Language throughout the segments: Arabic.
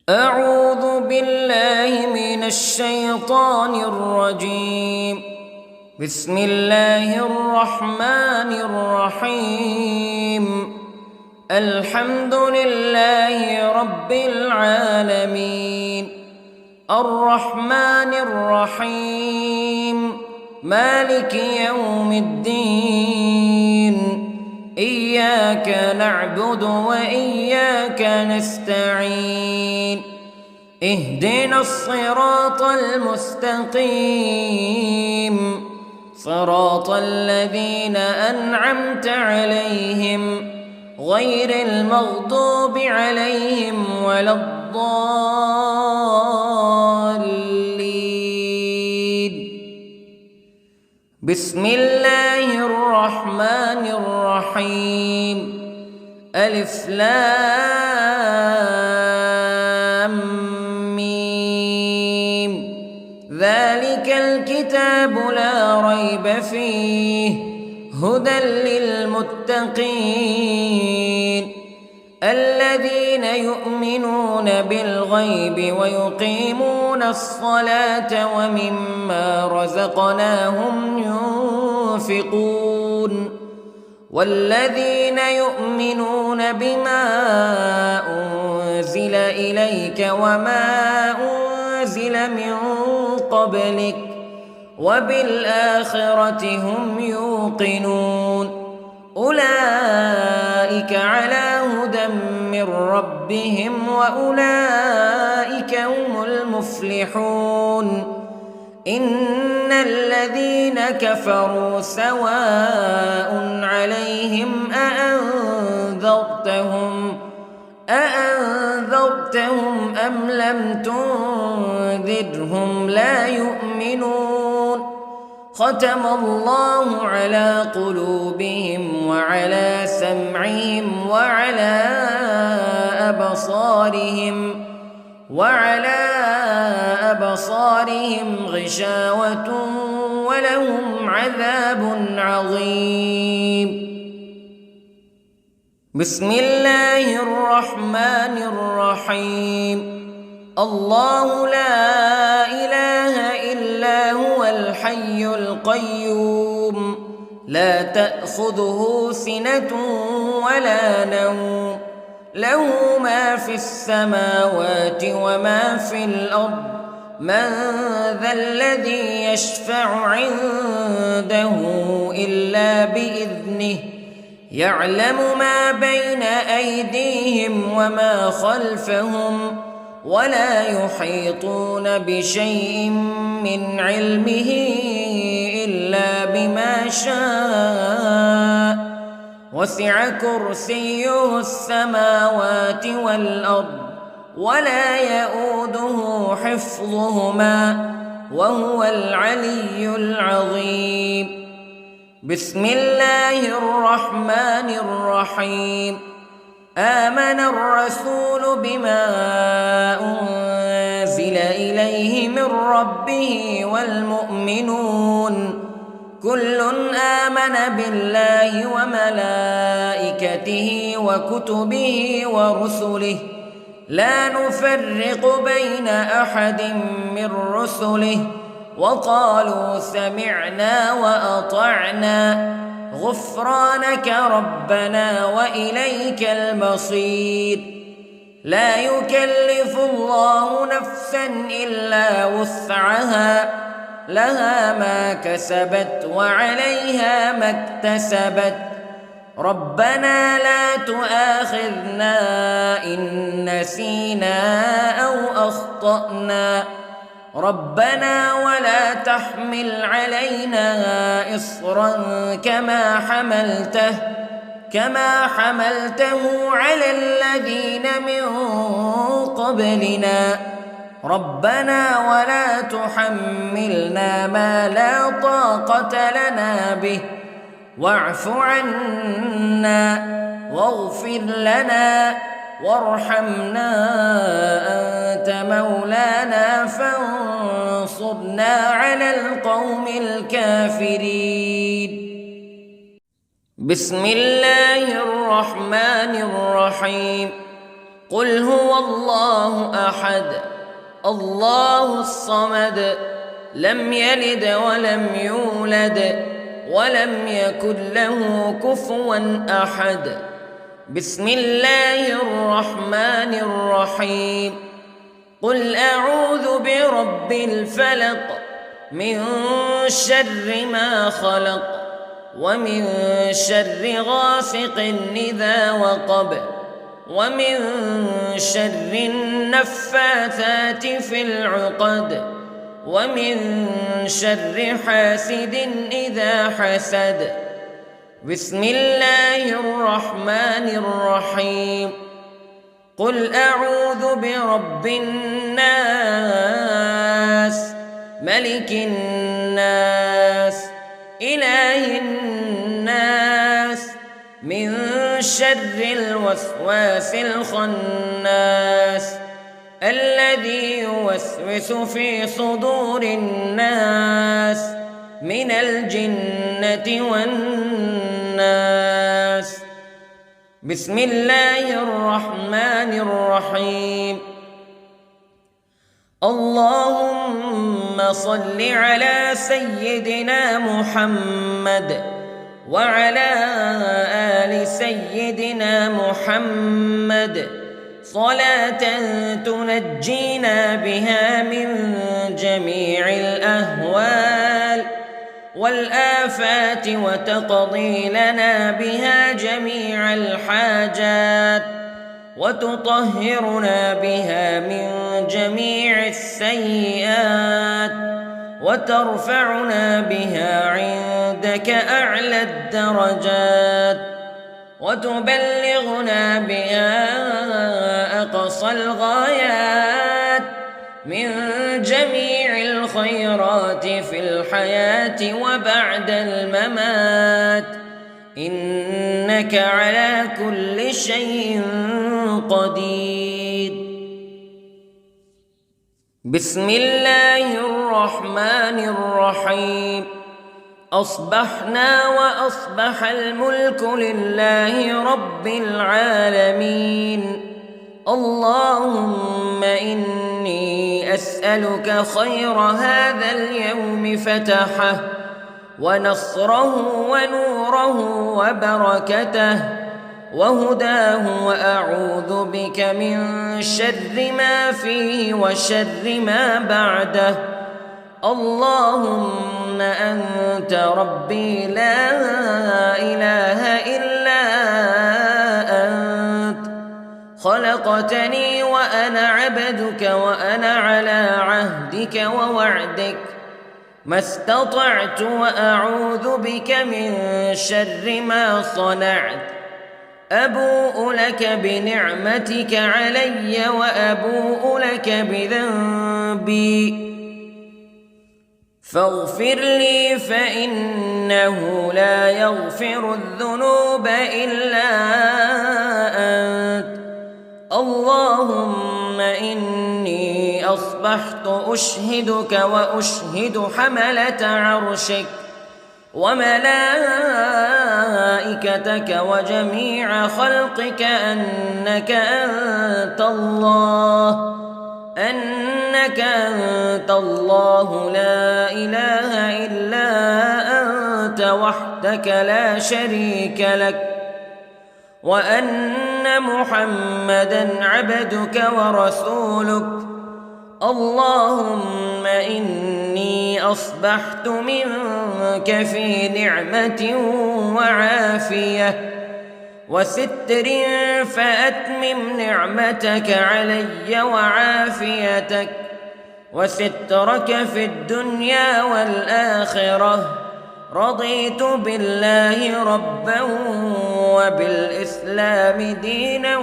أعوذ بالله من الشيطان الرجيم. بسم الله الرحمن الرحيم. الحمد لله رب العالمين، الرحمن الرحيم، مالك يوم الدين. إياك نعبد وإياك نستعين. اهدنا الصراط المستقيم، صراط الذين أنعمت عليهم غير المغضوب عليهم ولا الضالين. بسم الله الرحمن الرحيم. ألف لام ميم. ذلك الكتاب لا ريب فيه هدى للمتقين الذين يؤمنون بالغيب ويقيمون الصلاة ومما رزقناهم ينفقون والذين يؤمنون بما أنزل إليك وما أنزل من قبلك وبالآخرة هم يوقنون. أولئك على هدى من ربهم وأولئك هم المفلحون. إن الذين كفروا سواء عليهم أأنذرتهم أم لم تنذرهم لا يؤمنون. ختم الله على قلوبهم وعلى سمعهم وعلى أبصارهم غشاوة ولهم عذاب عظيم. بسم الله الرحمن الرحيم. الله لا إله إلا هو الحي القيوم لا تأخذه سنة ولا نوم له ما في السماوات وما في الأرض. من ذا الذي يشفع عنده إلا بإذنه يعلم ما بين أيديهم وما خلفهم ولا يحيطون بشيء من علمه إلا بما شاء. وسع كرسيه السماوات والأرض ولا يؤوده حفظهما وهو العلي العظيم. بسم الله الرحمن الرحيم. آمن الرسول بما أنزل إليه من ربه والمؤمنون كل آمن بالله وملائكته وكتبه ورسله لا نفرق بين أحد من رسله وقالوا سمعنا وأطعنا غفرانك ربنا وإليك المصير. لا يكلف الله نفسا إلا وسعها لها ما كسبت وعليها ما اكتسبت. ربنا لا تؤاخذنا إن نسينا أو أخطأنا ربنا ولا تحمل علينا إصرا كما حملته على الذين من قبلنا ربنا ولا تحملنا ما لا طاقة لنا به واعف عنا واغفر لنا وارحمنا أنت مولانا فانصرنا على القوم الكافرين. بسم الله الرحمن الرحيم. قل هو الله أحد الله الصمد لم يلد ولم يولد ولم يكن له كفوا أحد. بسم الله الرحمن الرحيم. قل أعوذ برب الفلق من شر ما خلق ومن شر غاسق إذا وقب ومن شر النفاثات في العقد ومن شر حاسد إذا حسد. بسم الله الرحمن الرحيم. قل أعوذ برب الناس ملك الناس إله الناس من شر الوسواس الخناس الذي يوسوس في صدور الناس من الجنة والناس. بسم الله الرحمن الرحيم. اللهم صل على سيدنا محمد وعلى آل سيدنا محمد صلاة تنجينا بها من جميع الأهوال والآفات وتقضي لنا بها جميع الحاجات وتطهرنا بها من جميع السيئات وترفعنا بها عندك أعلى الدرجات وتبلغنا بها أقصى الغايات من جميع الخيرات في الحياة وبعد الممات إنك على كل شيء قدير. بسم الله الرحمن الرحيم. أصبحنا وأصبح الملك لله رب العالمين. اللهم إني أسألك خير هذا اليوم فتحه ونصره ونوره وبركته وهداه وأعوذ بك من شر ما فيه وشر ما بعده. اللهم أنت ربي لا إله إلا أنت خلقتني وأنا عبدك وأنا على عهدك ووعدك ما استطعت وأعوذ بك من شر ما صنعت. أبوء لك بنعمتك علي وأبوء لك بذنبي فاغفر لي فإنه لا يغفر الذنوب إلا أنت. اللهم إني أصبحت أشهدك وأشهد حملة عرشك وملائكتك وجميع خلقك أنك أنت الله لا إله إلا أنت وحدك لا شريك لك وأن محمدًا عبدك ورسولك. اللهم إني أصبحت منك في نعمة وعافية وستر فأتمم نعمتك علي وعافيتك وسترك في الدنيا والآخرة. رضيت بالله ربا وبالإسلام دينا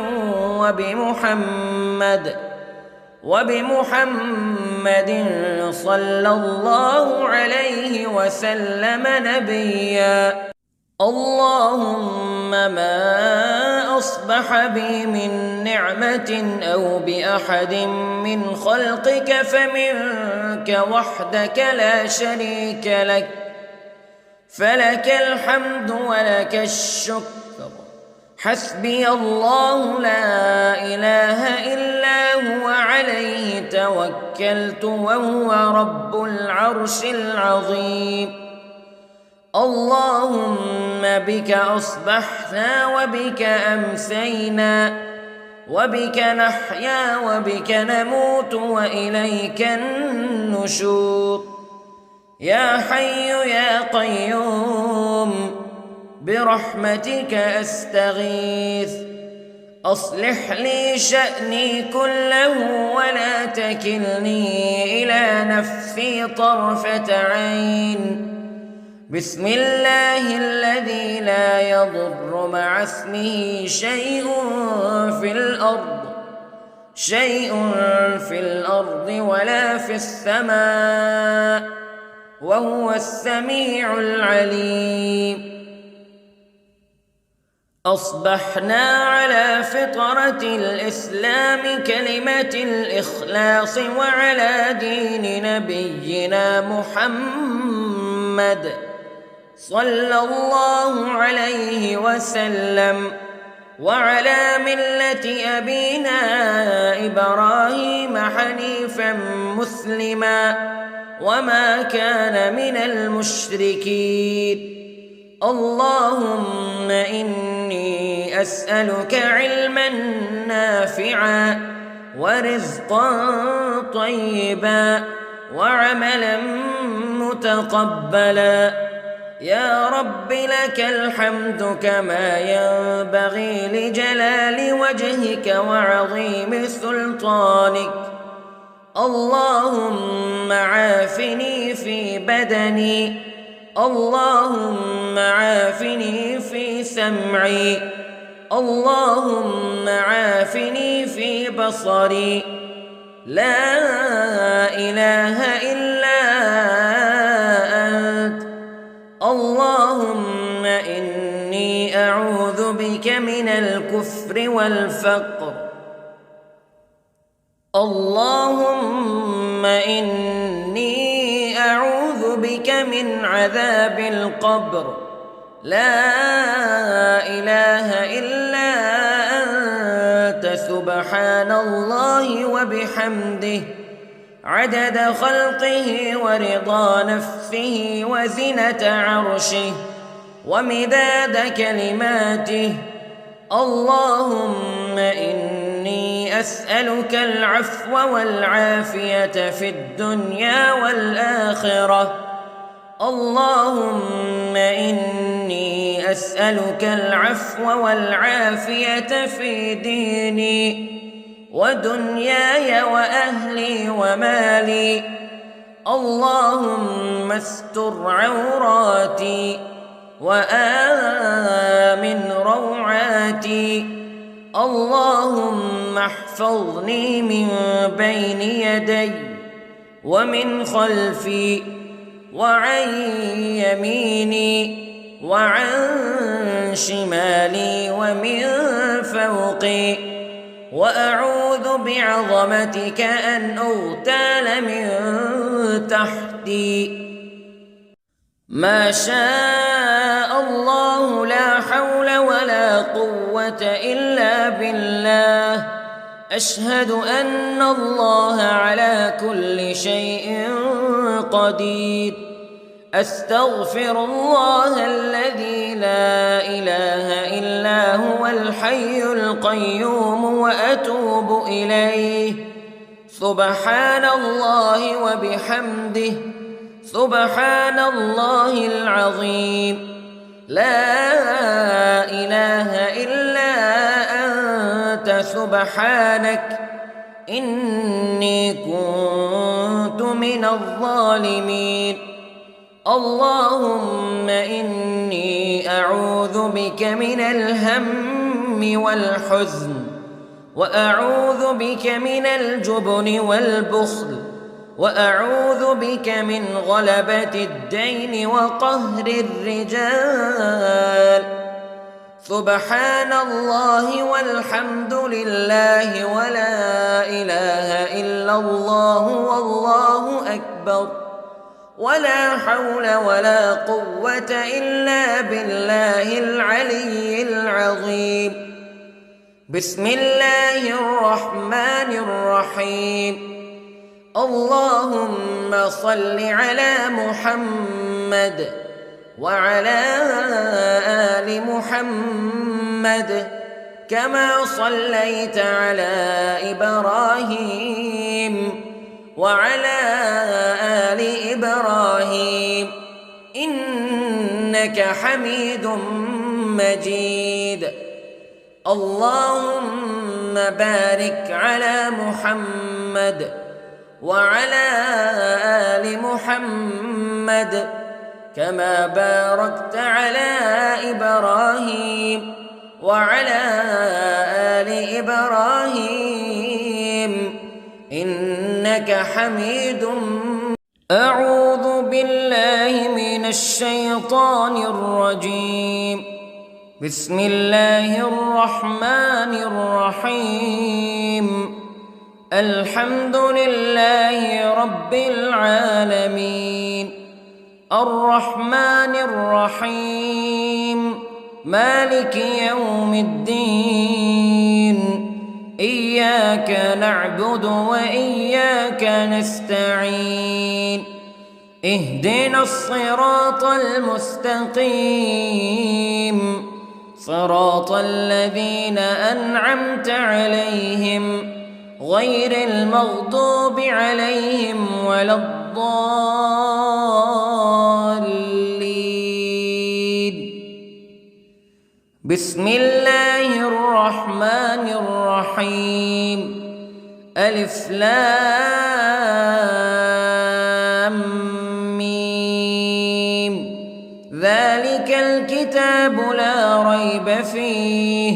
وبمحمد صلى الله عليه وسلم نبيا. اللهم ما أصبح بي من نعمة أو بأحد من خلقك فمنك وحدك لا شريك لك فلك الحمد ولك الشكر حسبي الله لا إله إلا هو عليه توكلت وهو رب العرش العظيم. اللهم بك أصبحنا وبك أمسينا وبك نحيا وبك نموت وإليك النشور. يا حي يا قيوم برحمتك أستغيث، أصلح لي شأني كله ولا تكلني إلى نفسي طرفة عين. بسم الله الذي لا يضر مع اسمه شيء في الأرض ولا في السماء وهو السميع العليم. أصبحنا على فطرة الإسلام كلمة الإخلاص وعلى دين نبينا محمد صلى الله عليه وسلم وعلى ملة أبينا إبراهيم حنيفا مسلما وما كان من المشركين. اللهم إني أسألك علما نافعا ورزقا طيبا وعملا متقبلا. يا رب لك الحمد كما ينبغي لجلال وجهك وعظيم سلطانك. اللهم عافني في بدني، اللهم عافني في سمعي، اللهم عافني في بصري. لا إله إلا أنت. اللهم إني أعوذ بك من الكفر والفقر. اللهم إني أعوذ بك من عذاب القبر. لا إله إلا أنت سبحان الله وبحمده عدد خلقه ورضا نفسه وزنة عرشه ومداد كلماته. اللهم إني أسألك العفو والعافية في الدنيا والآخرة. اللهم إني أسألك العفو والعافية في ديني ودنياي وأهلي ومالي. اللهم استر عوراتي وآمن روعاتي. اللهم احفظني من بين يدي ومن خلفي وعن يميني وعن شمالي ومن فوقي، وأعوذ بعظمتك أن أغتال من تحتي. ما شاء الله لا حول ولا قوة إلا بالله. أشهد أن الله على كل شيء قدير. أستغفر الله الذي لا إله إلا هو الحي القيوم وأتوب إليه. سبحان الله وبحمده سبحان الله العظيم. لا إله إلا أنت سبحانك إني كنت من الظالمين. اللهم إني أعوذ بك من الهم والحزن، وأعوذ بك من الجبن والبخل، وأعوذ بك من غلبة الدين وقهر الرجال. سبحان الله والحمد لله ولا إله إلا الله والله أكبر. ولا حول ولا قوة إلا بالله العلي العظيم. بسم الله الرحمن الرحيم. اللهم صل على محمد وعلى آل محمد كما صليت على إبراهيم وعلى آل إبراهيم إنك حميد مجيد. اللهم بارك على محمد وعلى آل محمد كما باركت على إبراهيم وعلى آل إبراهيم إنك حميد مجيد. أعوذ بالله من الشيطان الرجيم. بسم الله الرحمن الرحيم. الحمد لله رب العالمين الرحمن الرحيم مالك يوم الدين إياك نعبد وإياك نستعين اهدنا الصراط المستقيم صراط الذين أنعمت عليهم غير المغضوب عليهم ولا الضالين. بسم الله الرحمن الرحيم. ألف لام ميم ذلك الكتاب لا ريب فيه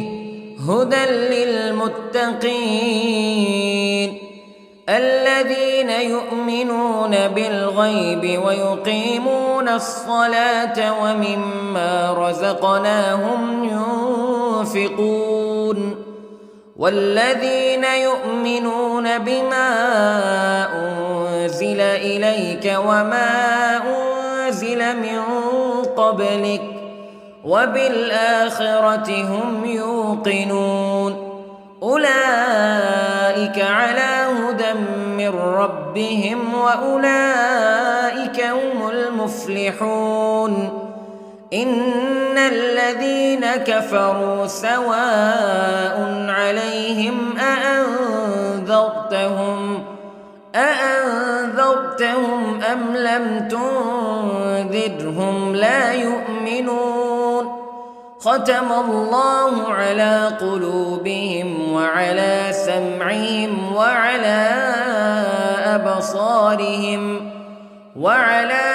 هدى للمتقين الذين يؤمنون بالغيب ويقيمون الصلاة ومما رزقناهم ينفقون والذين يؤمنون بما أنزل إليك وما أنزل من قبلك وبالآخرة هم يوقنون أولئك على هدى من ربهم وأولئك هم المفلحون. إن الذين كفروا سواء عليهم أأنذرتهم أم لم تنذرهم لا يؤمنون. ختم الله على قلوبهم وعلى سمعهم وعلى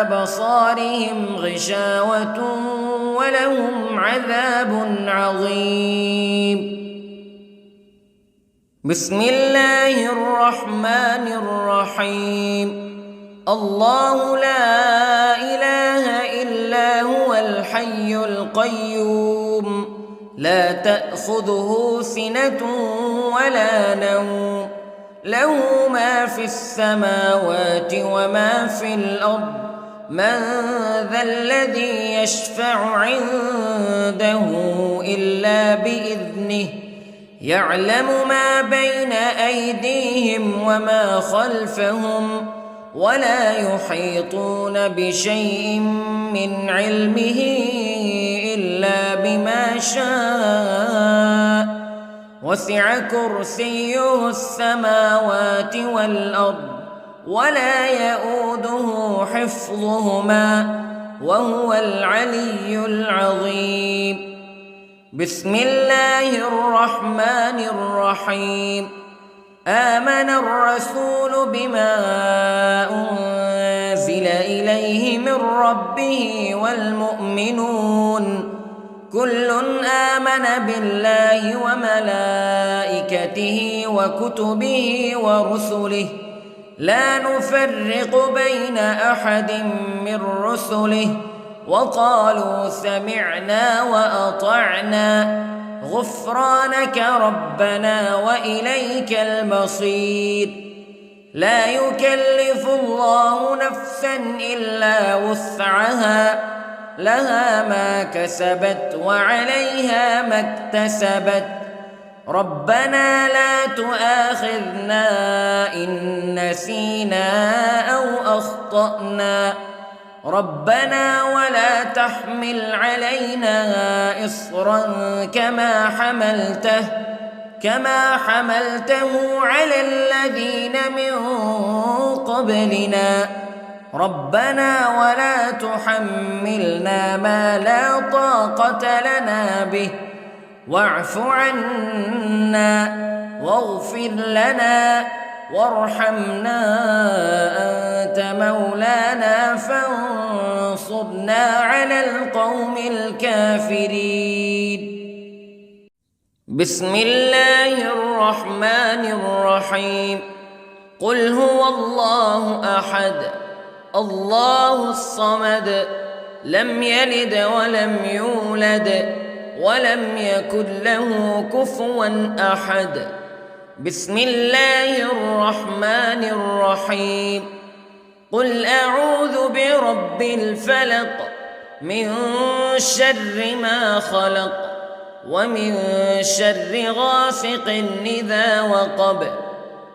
أبصارهم غشاوة ولهم عذاب عظيم. بسم الله الرحمن الرحيم. الله لا إله إلا هو الحي القيوم لا تأخذه سنة ولا نوم له ما في السماوات وما في الأرض من ذا الذي يشفع عنده إلا بإذنه يعلم ما بين أيديهم وما خلفهم ولا يحيطون بشيء من علمه إلا بما شاء وسع كرسيه السماوات والأرض ولا يؤوده حفظهما وهو العلي العظيم. بسم الله الرحمن الرحيم. آمن الرسول بما أنزل إليه من ربه والمؤمنون كل آمن بالله وملائكته وكتبه ورسله لا نفرق بين أحد من رسله وقالوا سمعنا وأطعنا غفرانك ربنا وإليك المصير. لا يكلف الله نفسا إلا وسعها لها ما كسبت وعليها ما اكتسبت ربنا لا تؤاخذنا إن نسينا أو أخطأنا ربنا ولا تحمل علينا إصرا كما حملته على الذين من قبلنا ربنا ولا تحملنا ما لا طاقة لنا به واعف عنا واغفر لنا وارحمنا أنت مولانا فانصرنا على القوم الكافرين. بسم الله الرحمن الرحيم. قل هو الله أحد الله الصمد لم يلد ولم يولد ولم يكن له كفوا أحد. بسم الله الرحمن الرحيم. قل أعوذ برب الفلق من شر ما خلق ومن شر غاسق إذا وقب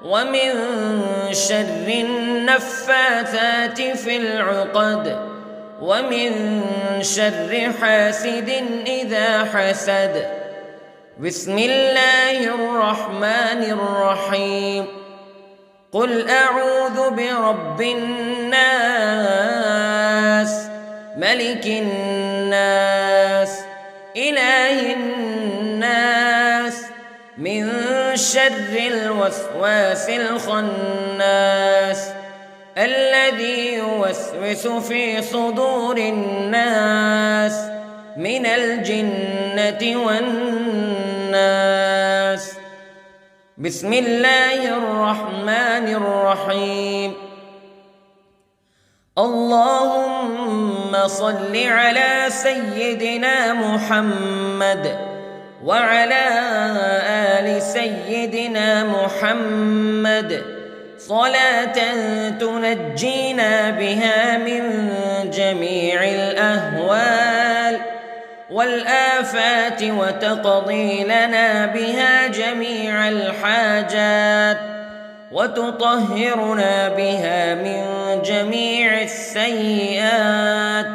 ومن شر النفاثات في العقد ومن شر حاسد إذا حسد. بسم الله الرحمن الرحيم. قل أعوذ برب الناس ملك الناس إله الناس من شر الوسواس الخناس الذي يوسوس في صدور الناس من الجنة والناس. بسم الله الرحمن الرحيم. اللهم صل على سيدنا محمد وعلى آل سيدنا محمد صلاة تنجينا بها من جميع الأهوال والآفات وتقضي لنا بها جميع الحاجات وتطهرنا بها من جميع السيئات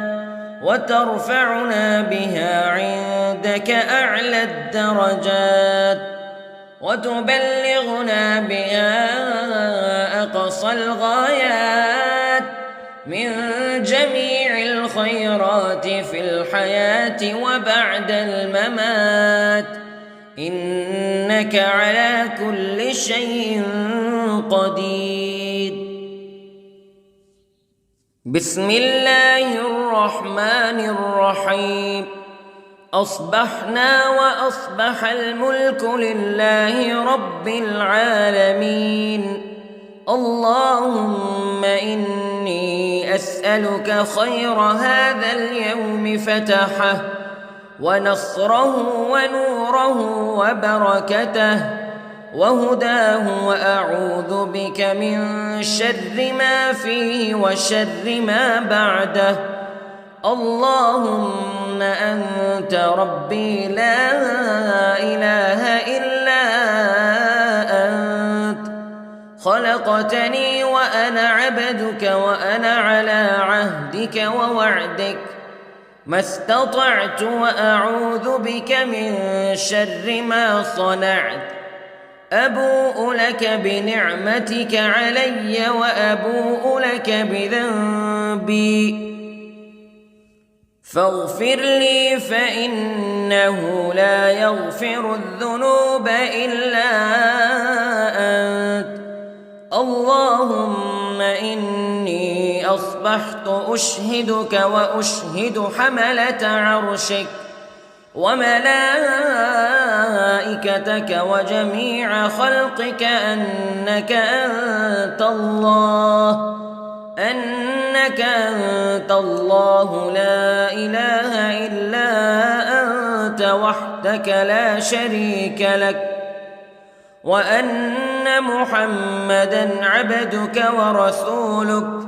وترفعنا بها عندك أعلى الدرجات وتبلغنا بها أقصى الغايات من جميع الخيرات في الحياة وبعد الممات إنك على كل شيء قدير. بسم الله الرحمن الرحيم. أصبحنا وأصبح الملك لله رب العالمين. اللهم إني أسألك خير هذا اليوم فتحه ونصره ونوره وبركته وهداه وأعوذ بك من شر ما فيه وشر ما بعده. اللهم أنت ربي لا إله إلا أنت خلقتني وأنا عبدك وأنا على عهدك ووعدك ما استطعت وأعوذ بك من شر ما صنعت. أبوء لك بنعمتك علي وأبوء لك بذنبي فاغفر لي فإنه لا يغفر الذنوب إلا أنت. اللهم إني أصبحت أشهدك وأشهد حملة عرشك وملائكتك وجميع خلقك أنك أنت الله لا إله إلا أنت وحدك لا شريك لك وأن أن محمدًا عبدك ورسولك.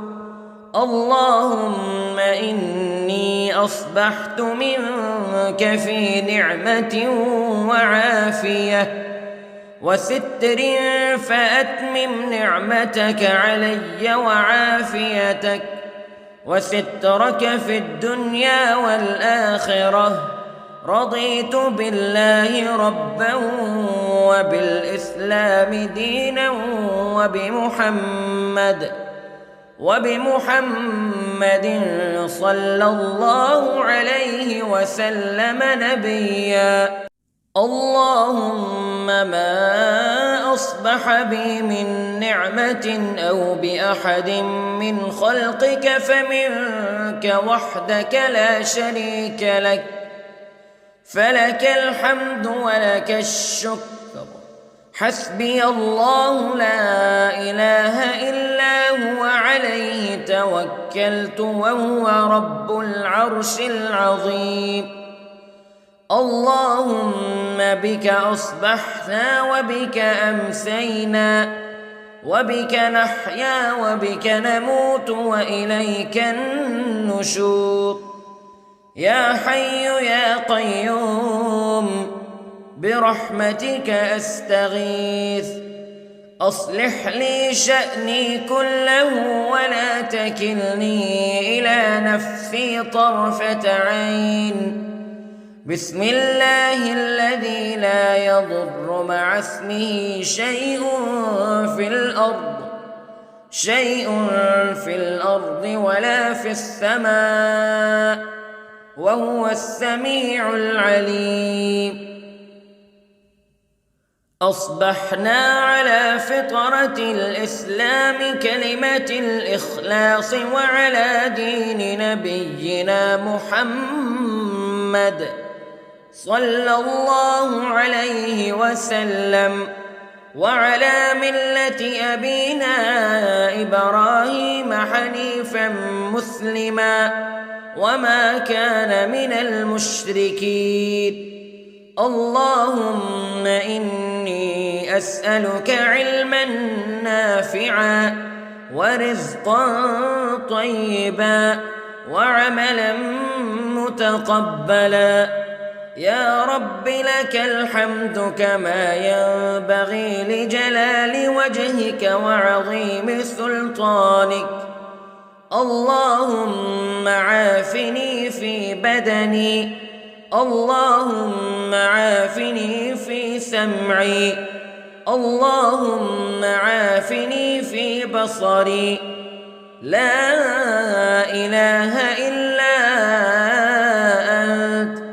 اللهم إني أصبحت منك في نعمة وعافية وستر، فأتمم نعمتك علي وعافيتك وسترك في الدنيا والآخرة. رضيت بالله ربا وبالإسلام دينا وبمحمد صلى الله عليه وسلم نبيا. اللهم ما أصبح بي من نعمة أو بأحد من خلقك فمنك وحدك لا شريك لك، فلك الحمد ولك الشكر. حسبي الله لا إله إلا هو، عليه توكلت وهو رب العرش العظيم. اللهم بك أصبحنا وبك أمسينا وبك نحيا وبك نموت وإليك النشور. يا حي يا قيوم برحمتك أستغيث، أصلح لي شأني كله ولا تكلني إلى نفسي طرفة عين. بسم الله الذي لا يضر مع اسمه شيء في الأرض ولا في السماء، وهو السميع العليم. أصبحنا على فطرة الإسلام كلمة الإخلاص وعلى دين نبينا محمد صلى الله عليه وسلم، وعلى ملة أبينا إبراهيم حنيفا مسلما وما كان من المشركين. اللهم إني أسألك علما نافعا ورزقا طيبا وعملا متقبلا. يا رب لك الحمد كما ينبغي لجلال وجهك وعظيم سلطانك. اللهم عافني في بدني، اللهم عافني في سمعي، اللهم عافني في بصري. لا إله إلا أنت.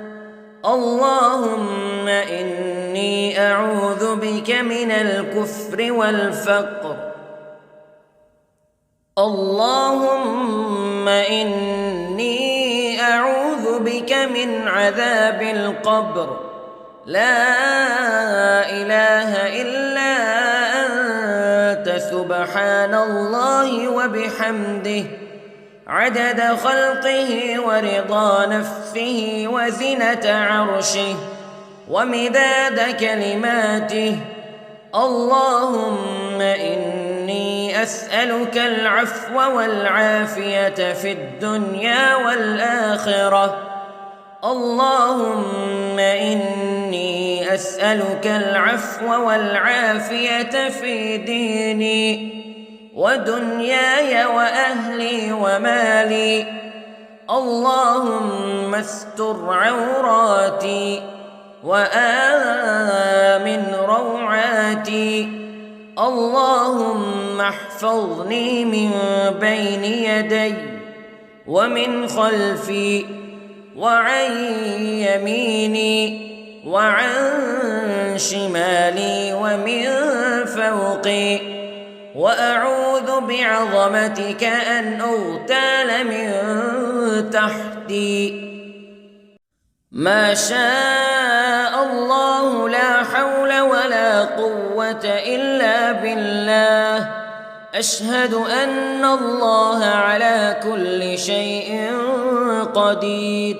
اللهم إني أعوذ بك من الكفر والفقر. اللهم إني أعوذ بك من عذاب القبر. لا إله إلا أنت، سبحان الله وبحمده، عدد خلقه ورضا نفسه وزنة عرشه ومداد كلماته. اللهم إني أسألك العفو والعافية في الدنيا والآخرة. اللهم إني أسألك العفو والعافية في ديني ودنياي وأهلي ومالي. اللهم استر عوراتي وآمن روعاتي. اللهم احفظني من بين يدي ومن خلفي وعن يميني وعن شمالي ومن فوقي، وأعوذ بعظمتك أن أغتال من تحتي. ما شاء الله لا حول ولا قوة إلا بالله. أشهد أن الله على كل شيء قدير.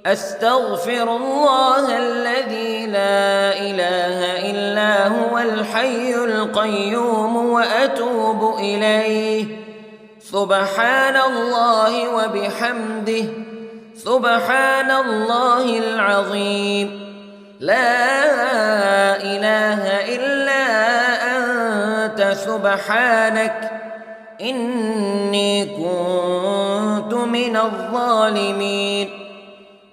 أستغفر الله الذي لا إله إلا هو الحي القيوم وأتوب إليه. سبحان الله وبحمده، سبحان الله العظيم. لا إله إلا أنت سبحانك إني كنت من الظالمين.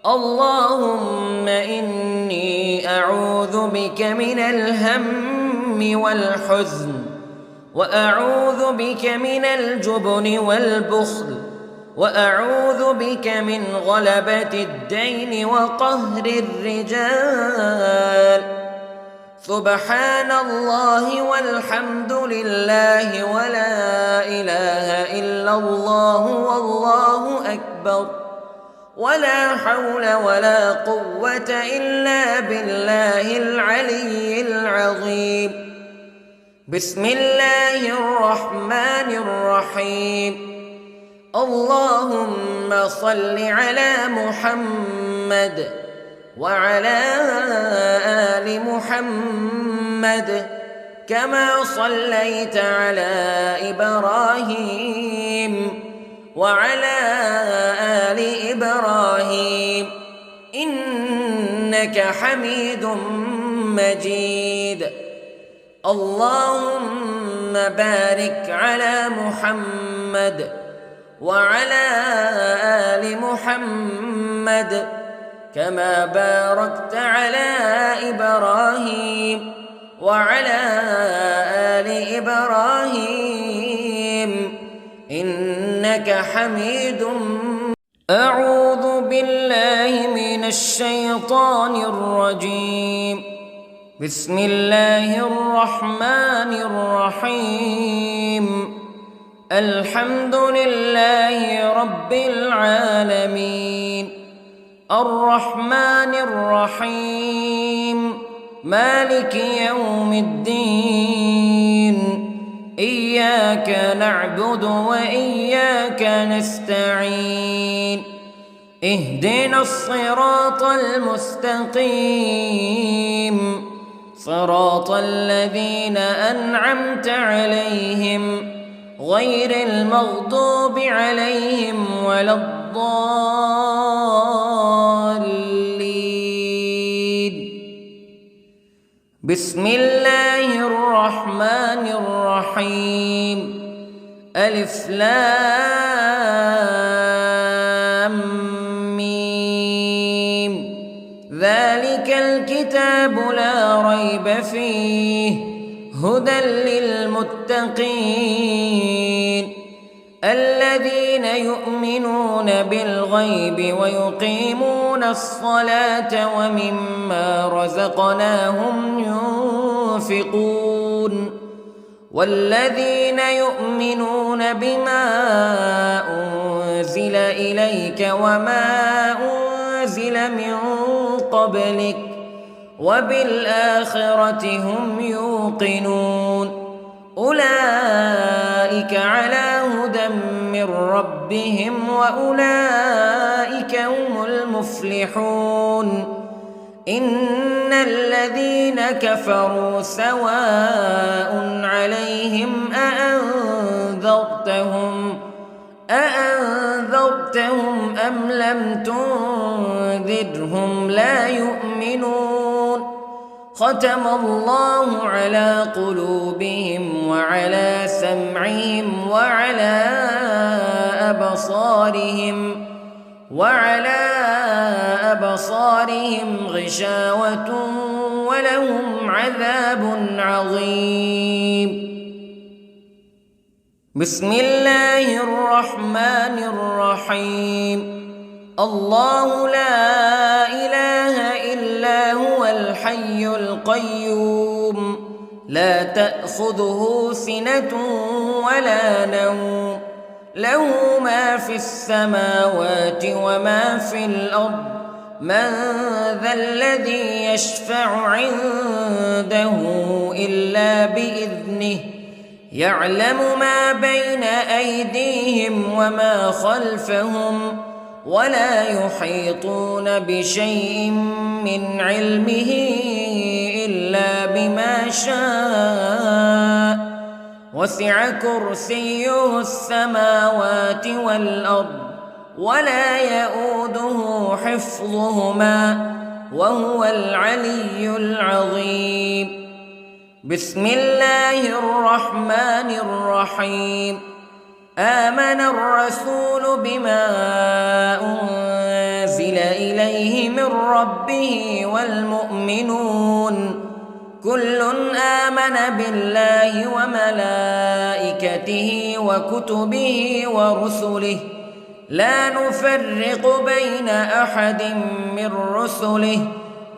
اللهم إني أعوذ بك من الهم والحزن، وأعوذ بك من الجبن والبخل، وأعوذ بك من غلبة الدين وقهر الرجال. سبحان الله والحمد لله ولا إله إلا الله والله أكبر، ولا حول ولا قوة إلا بالله العلي العظيم. بسم الله الرحمن الرحيم. اللهم صل على محمد وعلى آل محمد كما صليت على إبراهيم وعلى آل إبراهيم إنك حميد مجيد. اللهم بارك على محمد وعلى آل محمد كما باركت على إبراهيم وعلى آل إبراهيم إنك حميد مجيد. أعوذ بالله من الشيطان الرجيم. بسم الله الرحمن الرحيم. الحمد لله رب العالمين، الرحمن الرحيم، مالك يوم الدين. إياك نعبد وإياك نستعين. اهدنا الصراط المستقيم، صراط الذين أنعمت عليهم غير المغضوب عليهم ولا الضالين. بسم الله الرحمن الرحيم. ألف لام ميم. ذلك الكتاب لا ريب فيه هدى للمتقين الذين يؤمنون بالغيب ويقيمون الصلاة ومما رزقناهم ينفقون والذين يؤمنون بما أنزل إليك وما أنزل من قبلك وبالآخرة هم يوقنون أولئك على هدى من ربهم وأولئك هم المفلحون. إن الذين كفروا سواء عليهم أأنذرتهم أم لم تنذرهم لا يؤمنون. ختم الله على قلوبهم وعلى سمعهم وعلى أبصارهم غشاوة ولهم عذاب عظيم. بسم الله الرحمن الرحيم. الله لا إله إلا هو الحي القيوم لا تأخذه سنة ولا نوم له ما في السماوات وما في الأرض من ذا الذي يشفع عنده إلا بإذنه يعلم ما بين أيديهم وما خلفهم ولا يحيطون بشيء من علمه إلا بما شاء وسع كرسيه السماوات والأرض ولا يئوده حفظهما وهو العلي العظيم. بسم الله الرحمن الرحيم. آمن الرسول بما أنزل إليه من ربه والمؤمنون كل آمن بالله وملائكته وكتبه ورسله لا نفرق بين أحد من رسله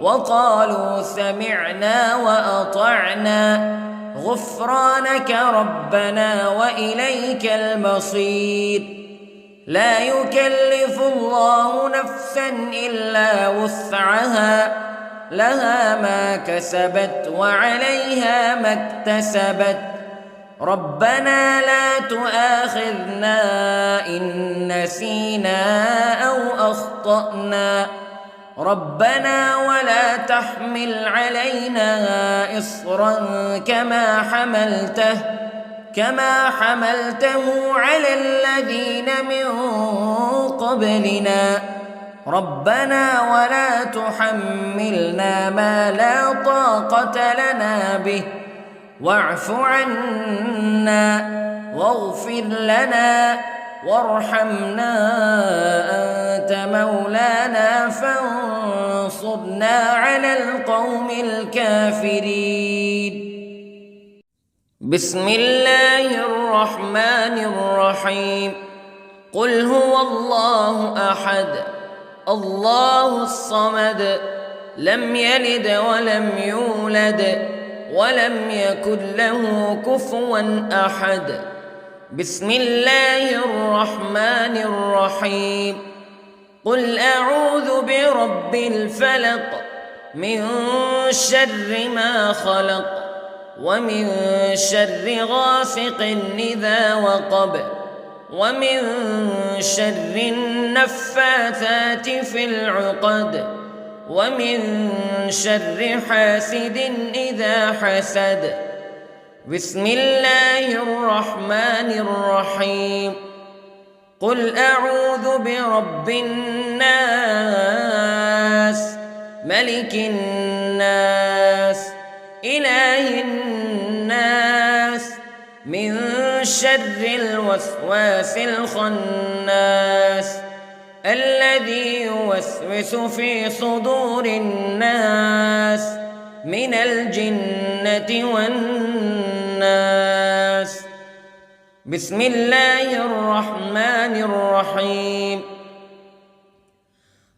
وقالوا سمعنا وأطعنا غفرانك ربنا وإليك المصير. لا يكلف الله نفسا إلا وسعها لها ما كسبت وعليها ما اكتسبت ربنا لا تؤاخذنا إن نسينا أو أخطأنا ربنا ولا تحمل علينا إصرا كما حملته على الذين من قبلنا ربنا ولا تحملنا ما لا طاقة لنا به واعف عنا واغفر لنا وارحمنا أنت مولانا فانصرنا على القوم الكافرين. بسم الله الرحمن الرحيم. قل هو الله أحد الله الصمد لم يلد ولم يولد ولم يكن له كفوا أحد. بسم الله الرحمن الرحيم. قل أعوذ برب الفلق من شر ما خلق ومن شر غاسق إذا وقب ومن شر النفاثات في العقد ومن شر حاسد إذا حسد. بسم الله الرحمن الرحيم. قل أعوذ برب الناس ملك الناس إله الناس من شر الوسواس الخناس الذي يوسوس في صدور الناس من الجنة والناس. بسم الله الرحمن الرحيم.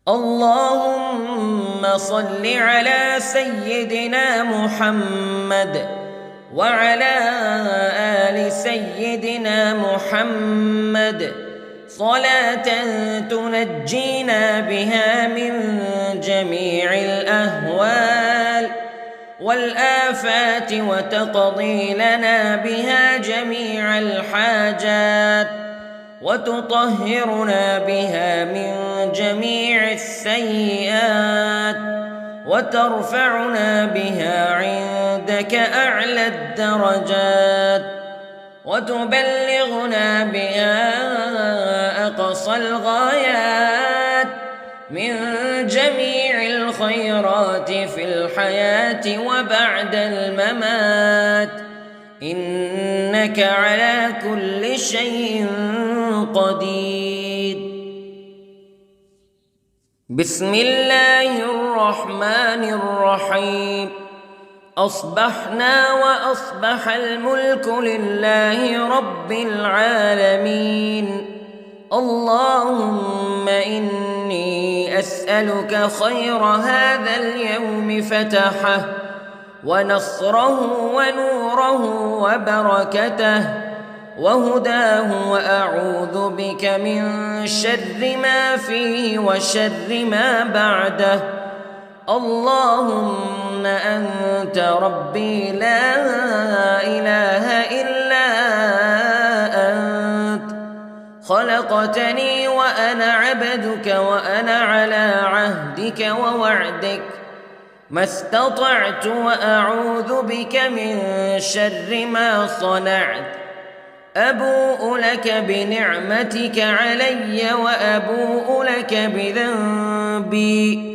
اللهم صل على سيدنا محمد وعلى آل سيدنا محمد صلاة تنجينا بها من جميع الأهوال والآفات وتقضي لنا بها جميع الحاجات وتطهرنا بها من جميع السيئات وترفعنا بها عندك أعلى الدرجات وتبلغنا بها أقصى الغايات من جميع الخيرات في الحياة وبعد الممات إنك على كل شيء قدير. بسم الله الرحمن الرحيم. أصبحنا وأصبح الملك لله رب العالمين. اللهم إني أسألك خير هذا اليوم فتحه ونصره ونوره وبركته وهداه وأعوذ بك من شر ما فيه وشر ما بعده. اللهم أنت ربي لا إله إلا أنت خلقتني وأنا عبدك وأنا على عهدك ووعدك ما استطعت وأعوذ بك من شر ما صنعت أبوء لك بنعمتك علي وأبوء لك بذنبي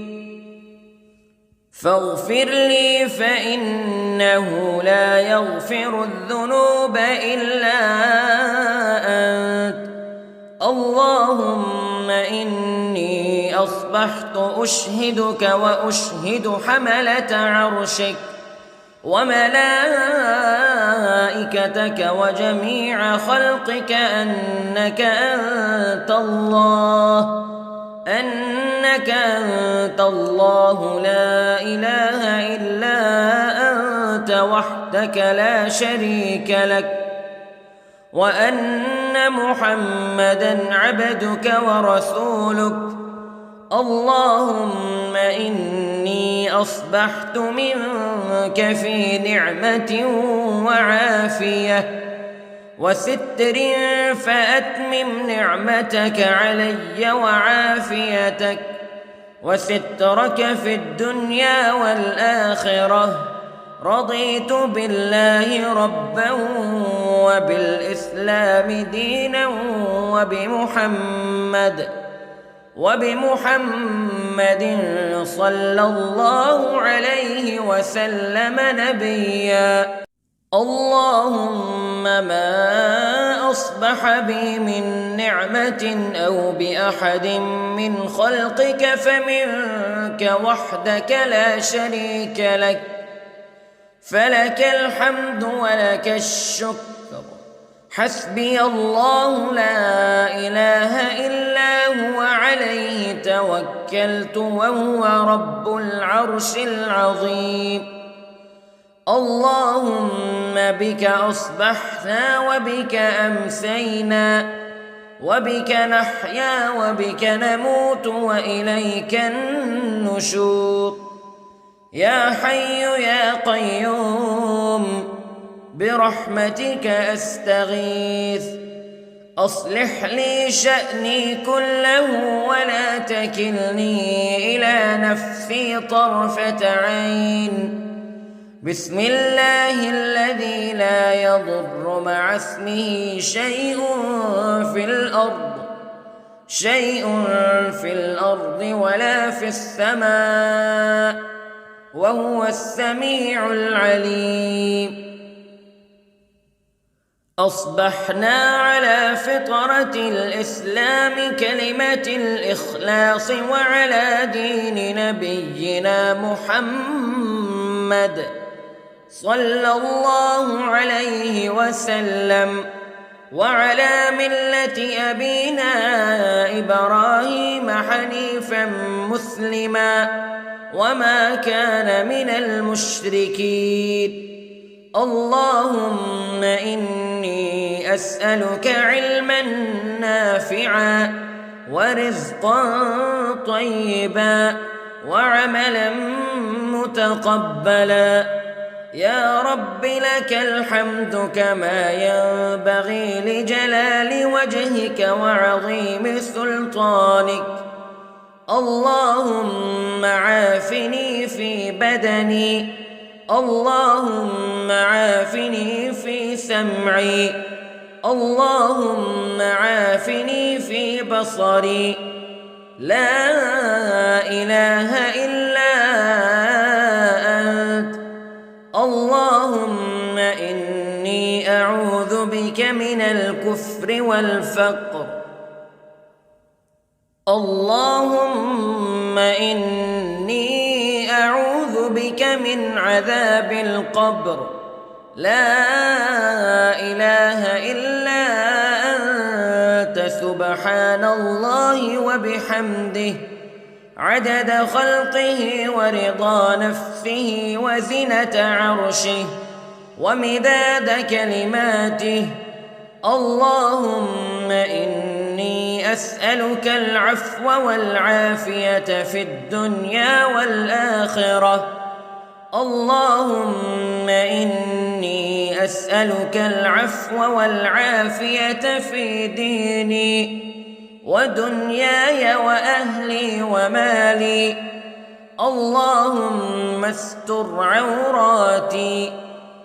فاغفر لي فإنه لا يغفر الذنوب إلا أنت اللهم إني أصبحت أشهدك وأشهد حملة عرشك وملائكتك وجميع خلقك أنك أنت الله لا إله إلا أنت وحدك لا شريك لك وأن محمدًا عبدك ورسولك اللهم إني أصبحت منك في نعمة وعافية وستر فأتمم نعمتك علي وعافيتك وسترك في الدنيا والآخرة رضيت بالله ربا وبالإسلام دينا وبمحمد صلى الله عليه وسلم نبيا اللهم ما أصبح بي من نعمة أو بأحد من خلقك فمنك وحدك لا شريك لك فلك الحمد ولك الشكر حسبي الله لا إله إلا هو عليه توكلت وهو رب العرش العظيم اللهم بك أصبحنا وبك أمسينا وبك نحيا وبك نموت وإليك النشور يا حي يا قيوم برحمتك أستغيث أصلح لي شأني كله ولا تكلني إلى نفسي طرفة عين بسم الله الذي لا يضر مع اسمه شيء في الأرض ولا في السماء وهو السميع العليم أصبحنا على فطرة الإسلام كلمة الإخلاص وعلى دين نبينا محمد صلى الله عليه وسلم وعلى ملة أبينا إبراهيم حنيفا مسلما وما كان من المشركين اللهم إني أسألك علما نافعا ورزقا طيبا وعملا متقبلا يا رب لك الحمد كما ينبغي لجلال وجهك وعظيم سلطانك اللهم عافني في بدني اللهم عافني في سمعي اللهم عافني في بصري لا إله إلا أنت اللهم إني أعوذ بك من الكفر والفقر اللهم إني أعوذ بك من عذاب القبر لا إله إلا أنت سبحان الله وبحمده عدد خلقه ورضا نفسه وزنة عرشه ومداد كلماته اللهم إني أسألك العفو والعافية في الدنيا والآخرة اللهم إني أسألك العفو والعافية في ديني ودنياي وأهلي ومالي. اللهم استر عوراتي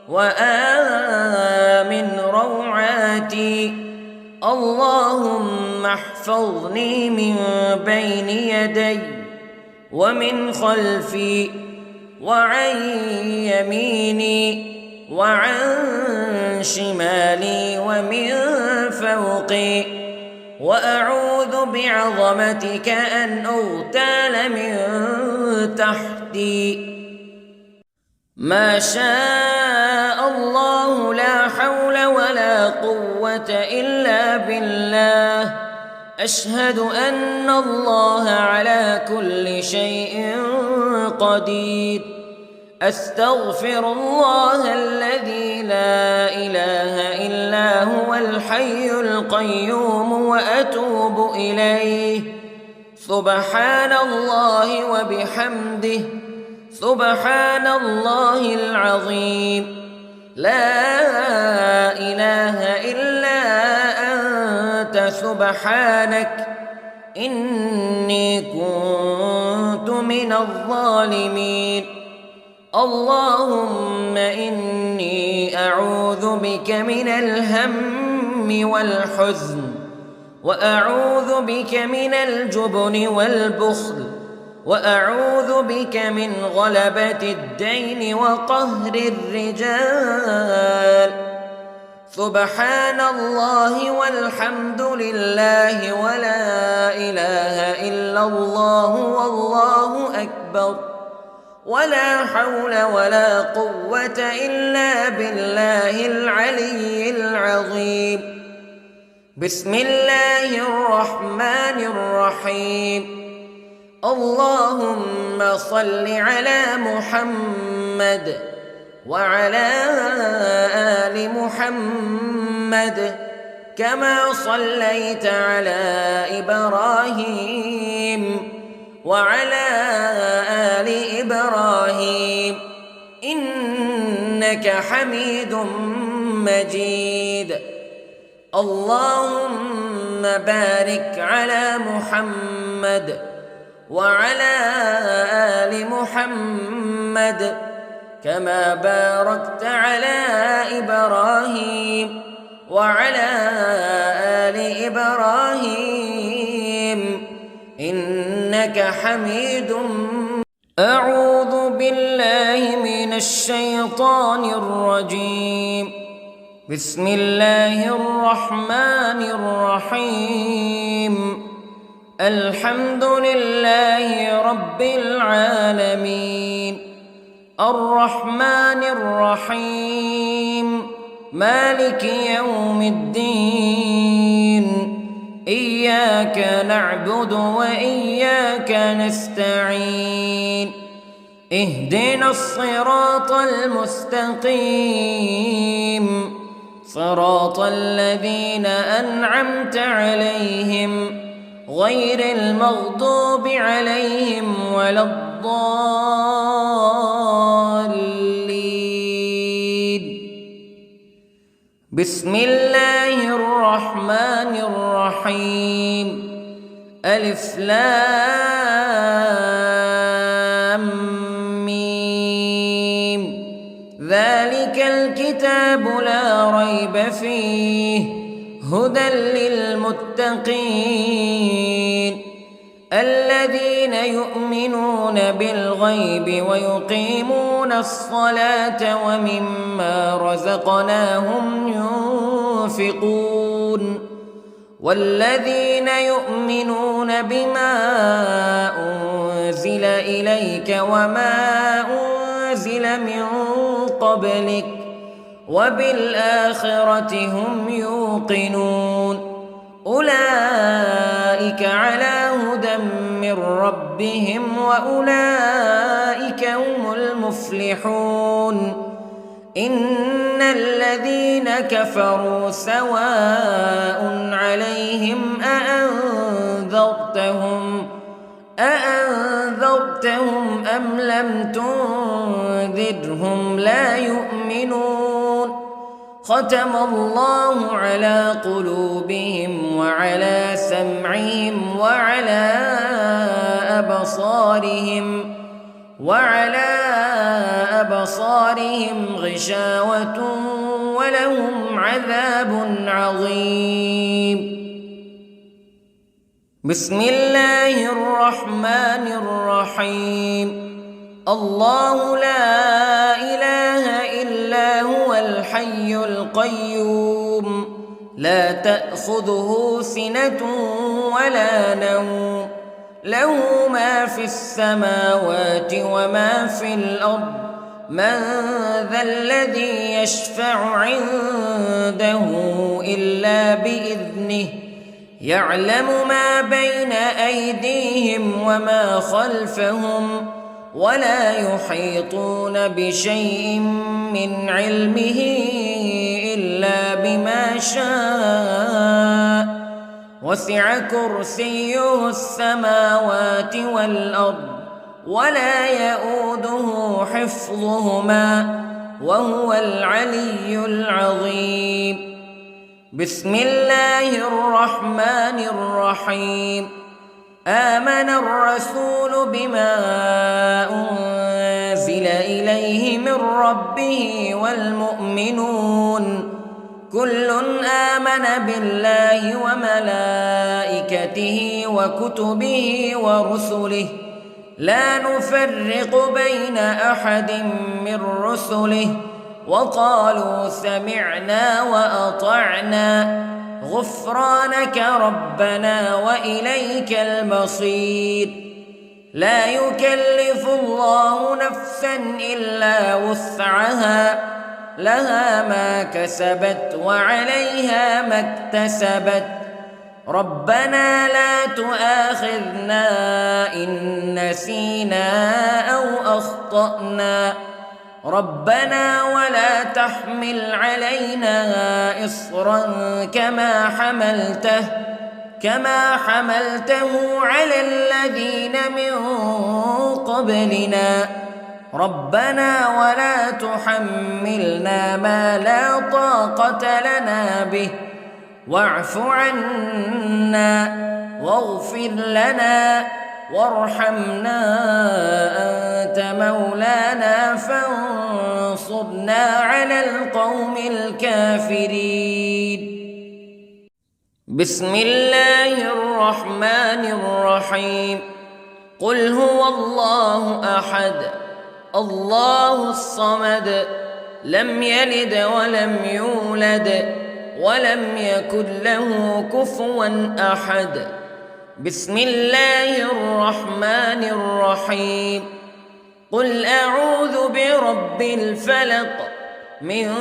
وآمن روعاتي. اللهم احفظني من بين يدي ومن خلفي وعن يميني وعن شمالي ومن فوقي، وأعوذ بعظمتك أن أغتال من تحتي. ما شاء الله لا حول ولا قوة إلا بالله. أشهد أن الله على كل شيء قدير. أستغفر الله الذي لا إله إلا هو الحي القيوم وأتوب إليه. سبحان الله وبحمده، سبحان الله العظيم. لا إله إلا أنت سبحانك إني كنت من الظالمين. اللهم إني أعوذ بك من الهم والحزن، وأعوذ بك من الجبن والبخل، وأعوذ بك من غلبة الدين وقهر الرجال. سبحان الله والحمد لله ولا إله إلا الله والله أكبر، ولا حول ولا قوة إلا بالله العلي العظيم. بسم الله الرحمن الرحيم. اللهم صل على محمد وعلى آل محمد كما صليت على إبراهيم وعلى آل إبراهيم إنك حميد مجيد. اللهم بارك على محمد وعلى آل محمد كما باركت على إبراهيم وعلى آل إبراهيم إنك حميد. أعوذ بالله من الشيطان الرجيم. بسم الله الرحمن الرحيم. الحمد لله رب العالمين، الرحمن الرحيم، مالك يوم الدين. إياك نعبد وإياك نستعين. اهدنا الصراط المستقيم، صراط الذين أنعمت عليهم غير المغضوب عليهم ولا الضالين. بسم الله الرحمن الرحيم. ألف لام ميم. ذلك الكتاب لا ريب فيه هدى للمتقين الذين يؤمنون بالغيب ويقيمون الصلاة ومما رزقناهم ينفقون والذين يؤمنون بما أنزل إليك وما أنزل من قبلك وبالآخرة هم يوقنون أولئك على هدى من ربهم وأولئك هم المفلحون إن الذين كفروا سواء عليهم أأنذرتهم أم لم تنذرهم لا يؤمنون ختم الله على قلوبهم وعلى سمعهم وعلى أبصارهم غشاوة ولهم عذاب عظيم. بسم الله الرحمن الرحيم. الله لا إله إلا هو الحي القيوم لا تأخذه سنة ولا نوم له ما في السماوات وما في الأرض من ذا الذي يشفع عنده إلا بإذنه يعلم ما بين أيديهم وما خلفهم ولا يحيطون بشيء من علمه إلا بما شاء وسع كرسيه السماوات والأرض ولا يؤوده حفظهما وهو العلي العظيم. بسم الله الرحمن الرحيم. آمن الرسول بما أنزل إليه من ربه والمؤمنون كل آمن بالله وملائكته وكتبه ورسله لا نفرق بين أحد من رسله وقالوا سمعنا وأطعنا غفرانك ربنا وإليك المصير. لا يكلف الله نفسا إلا وسعها لها ما كسبت وعليها ما اكتسبت ربنا لا تؤاخذنا إن نسينا أو أخطأنا ربنا ولا تحمل علينا إصرا كما حملته على الذين من قبلنا ربنا ولا تحملنا ما لا طاقة لنا به واعف عنا واغفر لنا وارحمنا أنت مولانا فانصرنا على القوم الكافرين. بسم الله الرحمن الرحيم. قل هو الله أحد الله الصمد لم يلد ولم يولد ولم يكن له كفوا أحد. بسم الله الرحمن الرحيم. قل أعوذ برب الفلق من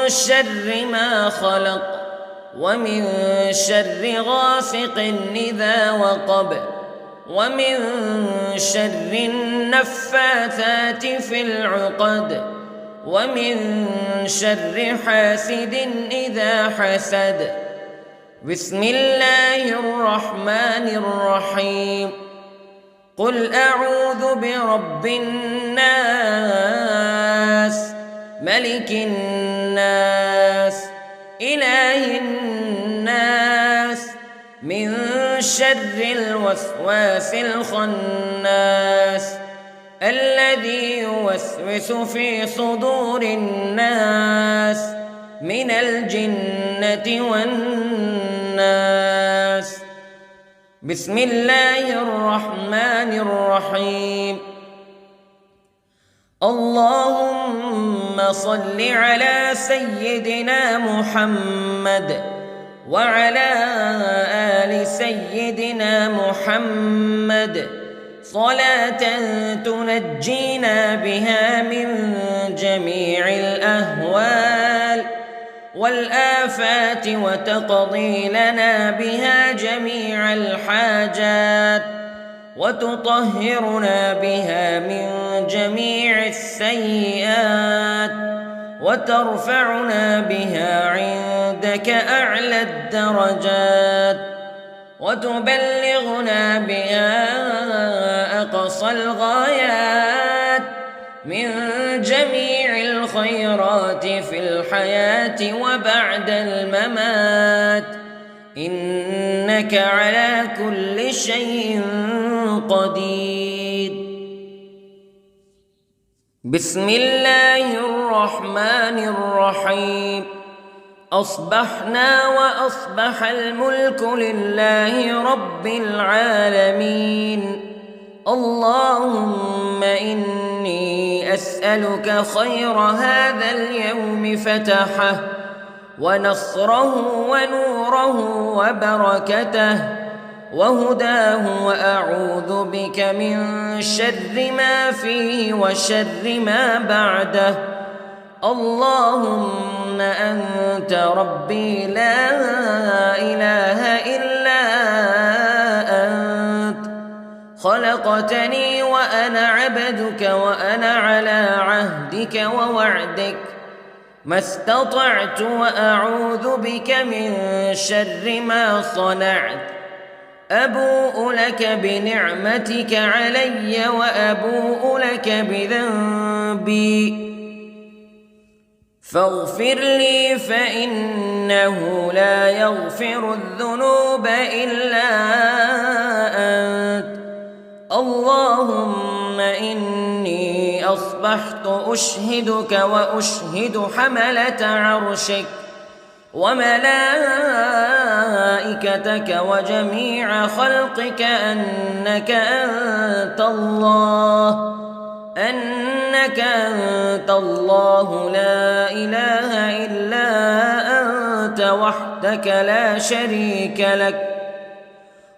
شر ما خلق ومن شر غاسق إذا وقب ومن شر النفاثات في العقد ومن شر حاسد إذا حسد. بسم الله الرحمن الرحيم. قل أعوذ برب الناس ملك الناس إله الناس من شر الوسواس الخناس الذي يوسوس في صدور الناس من الجنة والناس. بسم الله الرحمن الرحيم. اللهم صل على سيدنا محمد وعلى آل سيدنا محمد صلاة تنجينا بها من جميع الأهوال والآفات وتقضي لنا بها جميع الحاجات وتطهرنا بها من جميع السيئات وترفعنا بها عندك أعلى الدرجات وتبلغنا بها أقصى الغايات من جميع الخيرات في الحياة وبعد الممات، إنك على كل شيء قدير. بسم الله الرحمن الرحيم. أصبحنا وأصبح الملك لله رب العالمين. اللهم إني أسألك خير هذا اليوم فتحه ونصره ونوره وبركته وهداه، وأعوذ بك من شر ما فيه وشر ما بعده. اللهم أنت ربي لا إله إلا أنت، خلقتني وأنا عبدك وأنا على عهدك ووعدك ما استطعت، وأعوذ بك من شر ما صنعت. أبوء لك بنعمتك علي وأبوء لك بذنبي، فاغفر لي فإنه لا يغفر الذنوب إلا أنت. اللهم إني أصبحت أشهدك وأشهد حملة عرشك وملائكتك وجميع خلقك أنك أنت الله لا إله إلا أنت وحدك لا شريك لك،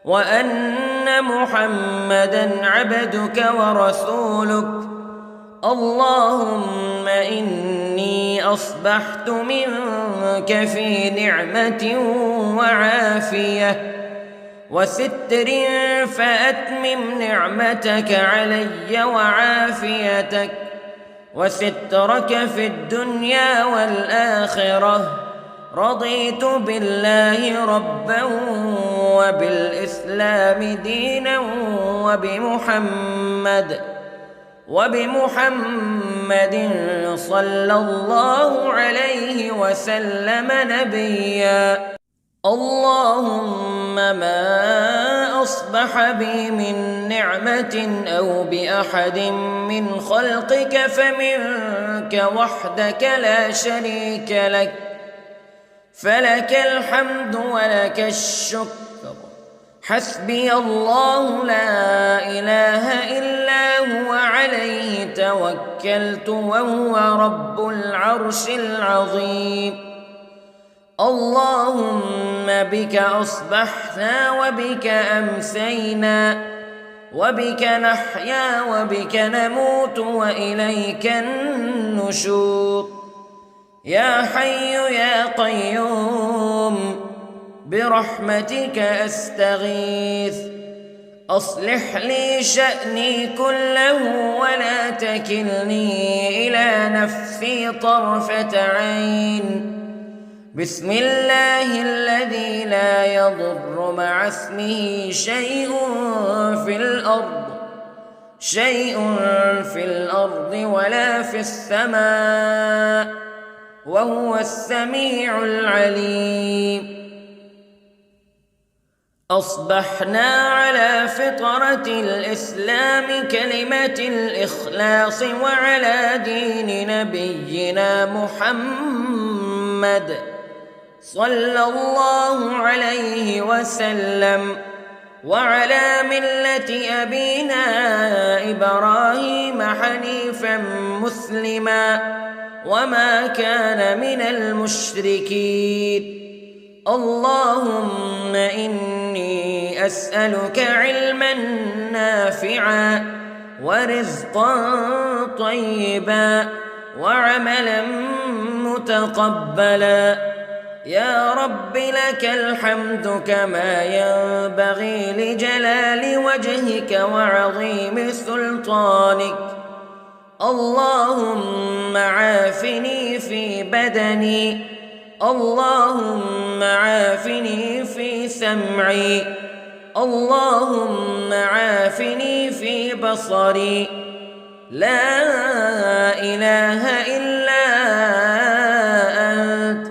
وأن محمدًا عبدك ورسولك. اللهم إني أصبحت منك في نعمة وعافية وستر، فأتمم نعمتك علي وعافيتك وسترك في الدنيا والآخرة. رضيت بالله ربا وبالإسلام دينا وبمحمد صلى الله عليه وسلم نبيا. اللهم ما أصبح بي من نعمة أو بأحد من خلقك فمنك وحدك لا شريك لك، فلك الحمد ولك الشكر. حسبي الله لا إله إلا هو عليه توكلت وهو رب العرش العظيم. اللهم بك أصبحنا وبك أمسينا وبك نحيا وبك نموت وإليك النشور. يا حي يا قيوم برحمتك أستغيث، أصلح لي شأني كله ولا تكلني إلى نفسي طرفة عين. بسم الله الذي لا يضر مع اسمه شيء في الأرض ولا في السماء، وهو السميع العليم. أصبحنا على فطرة الإسلام كلمة الإخلاص وعلى دين نبينا محمد صلى الله عليه وسلم، وعلى ملة أبينا إبراهيم حنيفا مسلما وما كان من المشركين. اللهم إني أسألك علما نافعا ورزقا طيبا وعملا متقبلا. يا رب لك الحمد كما ينبغي لجلال وجهك وعظيم سلطانك. اللهم عافني في بدني، اللهم عافني في سمعي، اللهم عافني في بصري. لا إله إلا أنت.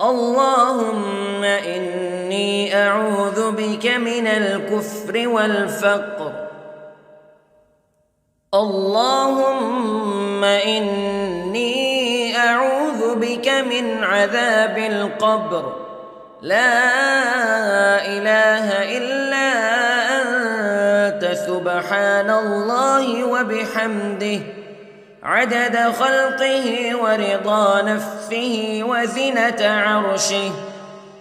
اللهم إني أعوذ بك من الكفر والفقر. اللهم إني أعوذ بك من عذاب القبر. لا إله إلا أنت سبحان الله وبحمده عدد خلقه ورضا نفسه وزنة عرشه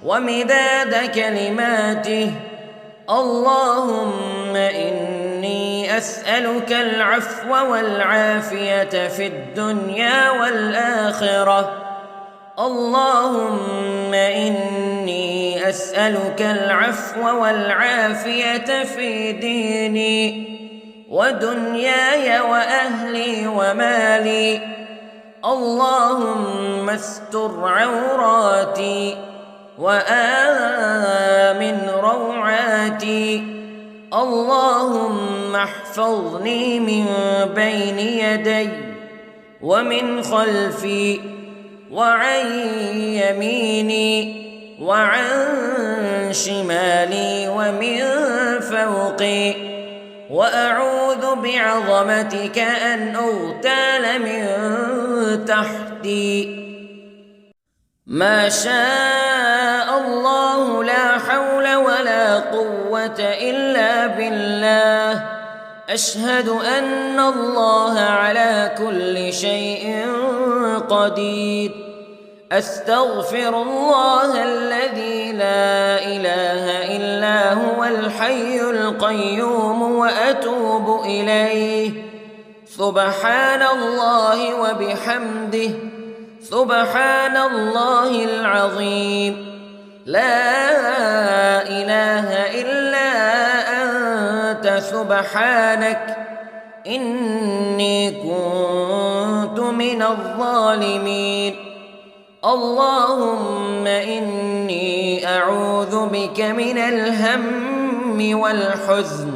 ومداد كلماته. اللهم إني أسألك العفو والعافية في الدنيا والآخرة. اللهم إني أسألك العفو والعافية في ديني ودنياي وأهلي ومالي. اللهم استر عوراتي وآمن روعاتي. اللهم احفظني من بين يدي ومن خلفي وعن يميني وعن شمالي ومن فوقي. وأعوذ بعظمتك أن أغتال من تحتي. ما شاء الله لا حول ولا قوة إلا بالله. أشهد أن الله على كل شيء قدير. أستغفر الله الذي لا إله إلا هو الحي القيوم وأتوب إليه. سبحان الله وبحمده سبحان الله العظيم. لا إله إلا أنت سبحانك إني كنت من الظالمين. اللهم إني أعوذ بك من الهم والحزن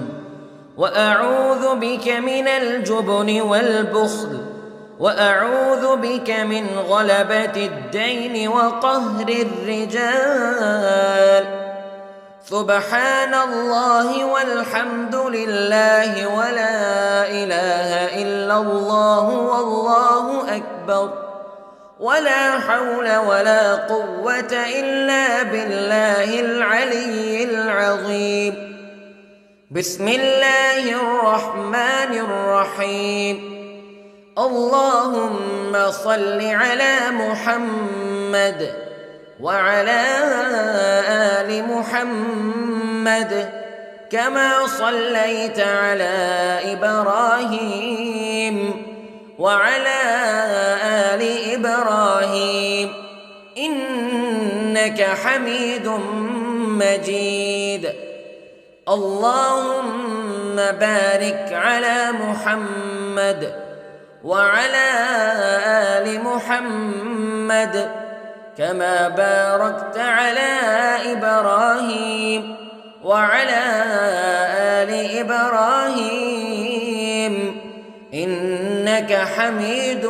وأعوذ بك من الجبن والبخل وأعوذ بك من غلبة الدين وقهر الرجال. سبحان الله والحمد لله ولا إله إلا الله والله أكبر ولا حول ولا قوة إلا بالله العلي العظيم. بسم الله الرحمن الرحيم. اللهم صل على محمد وعلى آل محمد كما صليت على إبراهيم وعلى آل إبراهيم إنك حميد مجيد. اللهم بارك على محمد وعلى آل محمد كما باركت على إبراهيم وعلى آل إبراهيم إنك حميد